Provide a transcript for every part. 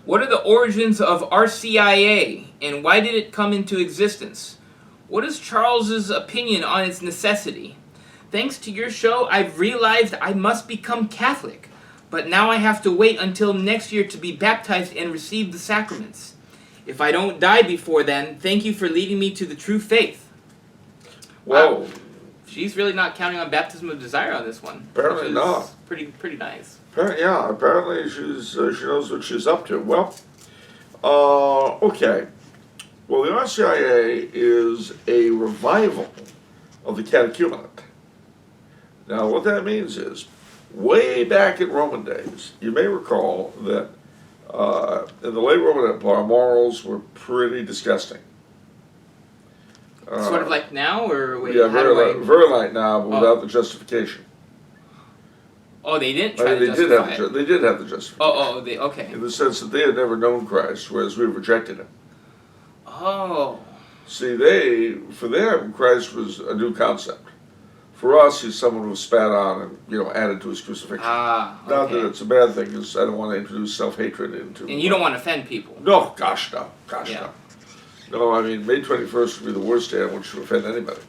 What are the origins of RCIA, and why did it come into existence? What is Charles's opinion on its necessity? Thanks to your show, I've realized I must become Catholic, but now I have to wait until next year to be baptized and receive the sacraments. If I don't die before then, thank you for leading me to the true faith. Well, Wow. She's really not counting on baptism of desire on this one. Apparently not. Pretty nice. Apparently she knows what she's up to. Well, okay. Well, the RCIA is a revival of the catechumenate. Now, what that means is, way back in Roman days, you may recall that in the late Roman Empire, morals were pretty disgusting. Sort of like now, or wait, yeah, how do I... very like now, but without the justification. Oh, they didn't try to they justify it. They did have the justification. Okay. In the sense that they had never known Christ, whereas we rejected him. Oh. See, for them, Christ was a new concept. For us, he's someone who was spat on and added to his crucifixion. Okay. Not that it's a bad thing, because I don't want to introduce self-hatred into. And you don't want to offend people. No, gosh no. No, I mean, May 21st would be the worst day on which to offend anybody.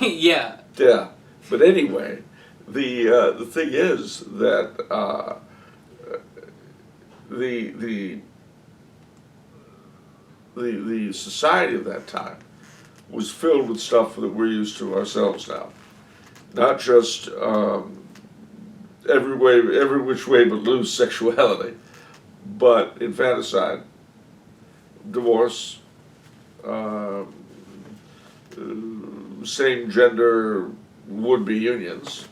Yeah. Yeah, but anyway, the thing is that the society of that time was filled with stuff that we're used to ourselves now. Not just every which way but loose sexuality, but infanticide, divorce, same-gender would-be unions.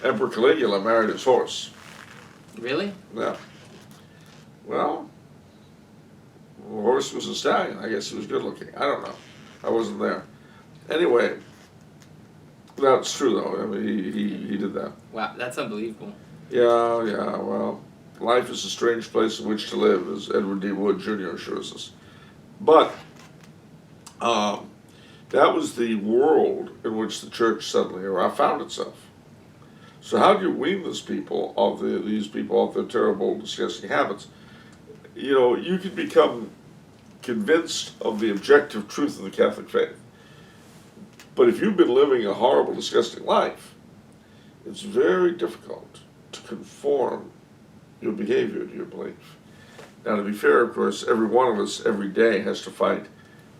Emperor Caligula married his horse. Really? Yeah. Well, the horse was a stallion. I guess he was good-looking. I don't know. I wasn't there. Anyway, that's true, though. I mean, he did that. Wow, that's unbelievable. Yeah, well, life is a strange place in which to live, as Edward D. Wood Jr. assures us. But that was the world in which the church suddenly found itself. So how do you wean these people off their terrible, disgusting habits? You can become convinced of the objective truth of the Catholic faith. But if you've been living a horrible, disgusting life, it's very difficult to conform your behavior to your belief. Now, to be fair, of course, every one of us every day has to fight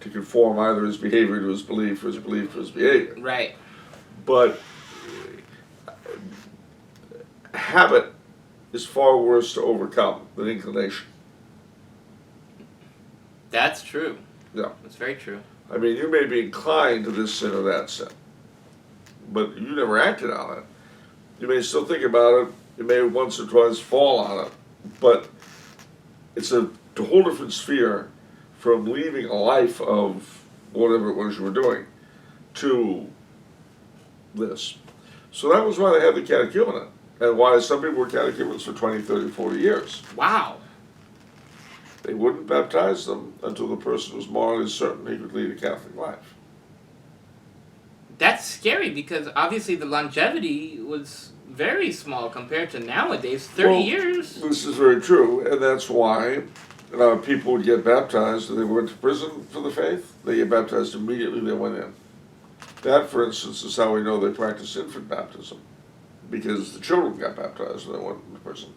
to conform either his behavior to his belief or his belief to his behavior. Right. But habit is far worse to overcome than inclination. That's true. Yeah. That's very true. I mean, you may be inclined to this sin or that sin, but you never acted on it. You may still think about it. You may once or twice fall on it, but it's a whole different sphere from leaving a life of whatever it was you were doing to this. So that was why they had the catechumenate, and why some people were catechumens for 20, 30, 40 years. Wow. They wouldn't baptize them until the person was morally certain he could lead a Catholic life. That's scary, because obviously the longevity was very small compared to nowadays. 30 years. This is very true, and that's why people would get baptized and they went to prison for the faith. They get baptized immediately they went in. That, for instance, is how we know they practiced infant baptism, because the children got baptized when they went into prison.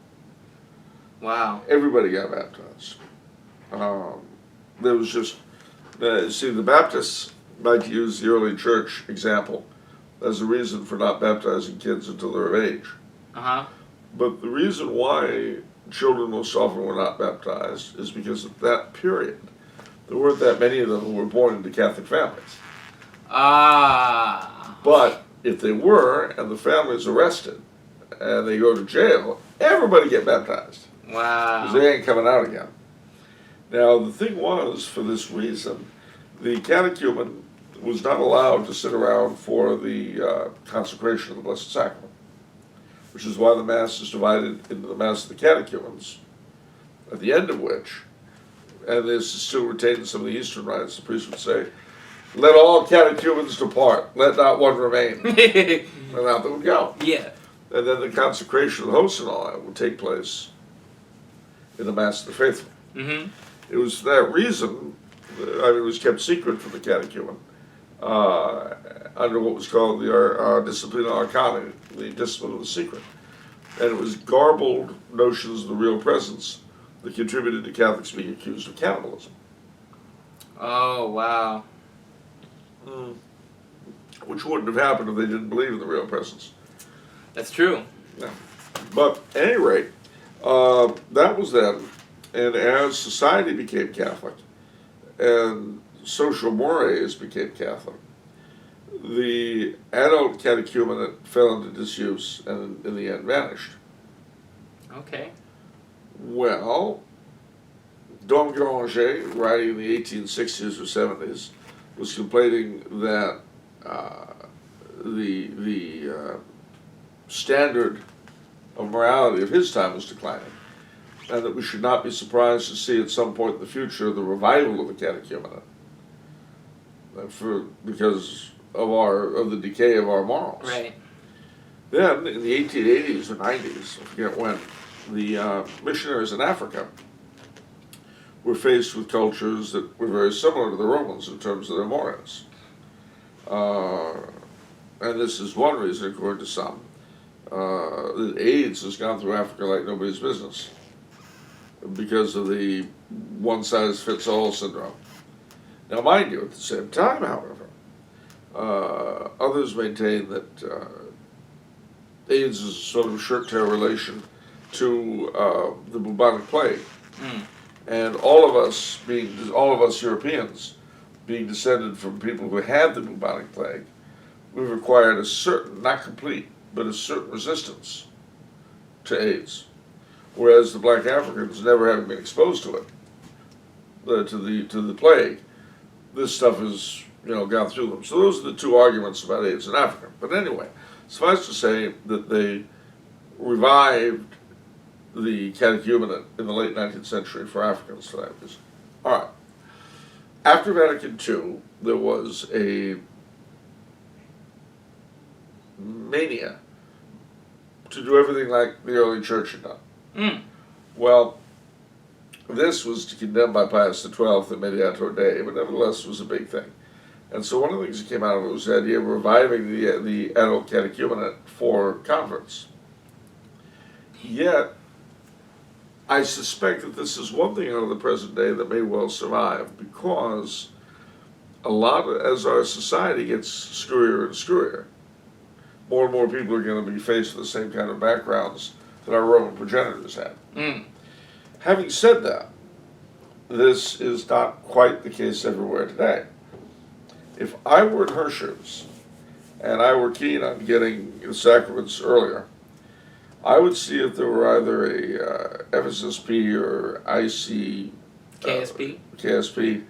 Wow. Everybody got baptized. There was just, see, the Baptists like to use the early church example as a reason for not baptizing kids until they're of age. Uh-huh. But the reason why children most often were not baptized is because at that period, there weren't that many of them who were born into Catholic families. Ah. But if they were, and the family's arrested, and they go to jail, everybody get baptized. Wow. Because they ain't coming out again. Now, the thing was, for this reason, the catechumen was not allowed to sit around for the consecration of the Blessed Sacrament, which is why the Mass is divided into the Mass of the catechumens, at the end of which, and this is still retained in some of the Eastern rites, the priest would say, "Let all catechumens depart, let not one remain." And out they would go. Yeah. And then the consecration of the host and all that would take place in the Mass of the Faithful. Mm-hmm. It was for that reason, it was kept secret from the catechumen under what was called the Disciplina Arcana, the discipline of the secret. And it was garbled notions of the real presence that contributed to Catholics being accused of cannibalism. Oh, wow. Which wouldn't have happened if they didn't believe in the real presence. That's true. Yeah. But at any rate, that was then. And as society became Catholic and social mores became Catholic, the adult catechumenate fell into disuse and in the end vanished. Okay. Well, Dom Granger, writing in the 1860s or 70s, was complaining that the standard of morality of his time was declining, and that we should not be surprised to see at some point in the future the revival of the catechumenate, because of the decay of our morals. Right. Then, in the 1880s or 90s, I forget when, the missionaries in Africa were faced with cultures that were very similar to the Romans in terms of their mores. And this is one reason, according to some, that AIDS has gone through Africa like nobody's business because of the one-size-fits-all syndrome. Now, mind you, at the same time, however, others maintain that AIDS is a sort of shirt-tail relation to the bubonic plague. And all of us Europeans, being descended from people who had the bubonic plague, we've acquired a certain, not complete, but a certain resistance to AIDS. Whereas the black Africans, never having been exposed to it, to the plague, this stuff has gone through them. So those are the two arguments about AIDS in Africa. But anyway, suffice to say that they revived the catechumenate in the late 19th century for Africans for that reason. All right. After Vatican II, there was a mania to do everything like the early church had done. Well, this was condemned by Pius XII in Mediator Dei, but nevertheless was a big thing. And so one of the things that came out of it was the idea of reviving the adult catechumenate for converts. Yet, I suspect that this is one thing out of the present day that may well survive, because as our society gets screwier and screwier, more and more people are going to be faced with the same kind of backgrounds that our Roman progenitors had. Having said that, this is not quite the case everywhere today. If I were in her shoes, and I were keen on getting the sacraments earlier, I would see if there were either a FSSP or IC KSP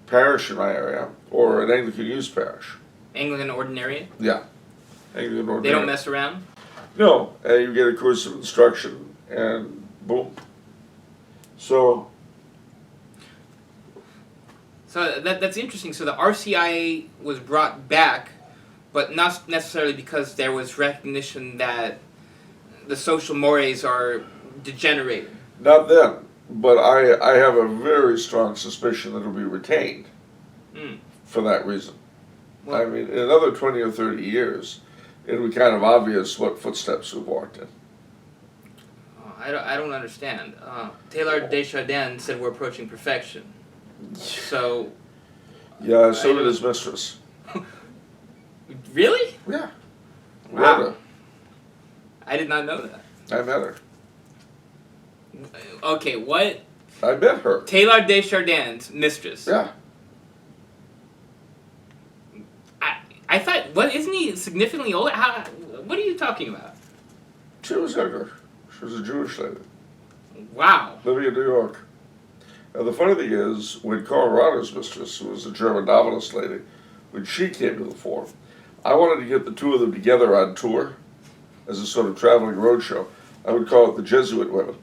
parish in my area, or an Anglican youth parish. Anglican Ordinariate? Yeah. Anglican Ordinariate. They don't mess around? No. And you get a course of instruction, and boom. So that's interesting. So the RCIA was brought back, but not necessarily because there was recognition that the social mores are degenerated. Not then, but I have a very strong suspicion that it'll be retained for that reason. Well, I mean, in another 20 or 30 years, it'll be kind of obvious what footsteps we've walked in. I don't understand. Taylor Desjardins said we're approaching perfection. So... Yeah, so did his mistress. Really? Yeah. Wow. I did not know that. I met her. Okay, what? I met her. Taylor Desjardins' mistress. Yeah. I thought, isn't he significantly older? What are you talking about? She was younger. She was a Jewish lady. Wow. Living in New York. Now the funny thing is, when Karl Rahner's mistress, who was a German novelist lady, when she came to the fore, I wanted to get the two of them together on tour as a sort of traveling roadshow. I would call it the Jesuit women.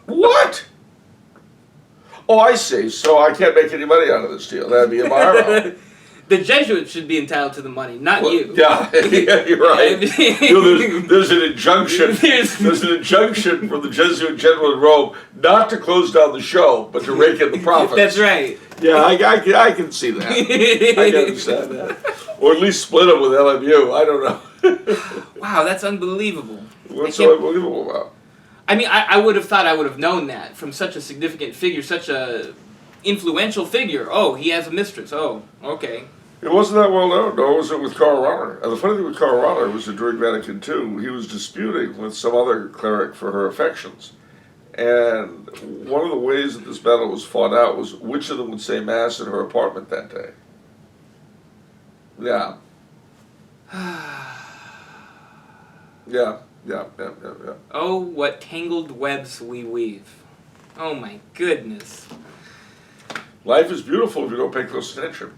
What? Oh, I see. So I can't make any money out of this deal. That'd be a borrow. The Jesuits should be entitled to the money, not you. Yeah, yeah, you're right. There's an injunction. There's an injunction from the Jesuit general in Rome not to close down the show, but to rake in the profits. That's right. Yeah, I can see that. I can understand that. Or at least split them with LMU. I don't know. Wow, that's unbelievable. What's so unbelievable about? I mean, I would have thought I would have known that from such a significant figure, such a influential figure. Oh, he has a mistress. Oh, okay. It wasn't that well known, nor was it with Karl Rahner. And the funny thing with Karl Rahner was that during Vatican II, he was disputing with some other cleric for her affections. And one of the ways that this battle was fought out was which of them would say Mass in her apartment that day. Yeah. Yeah. Oh, what tangled webs we weave. Oh my goodness. Life is beautiful if you don't pay close attention.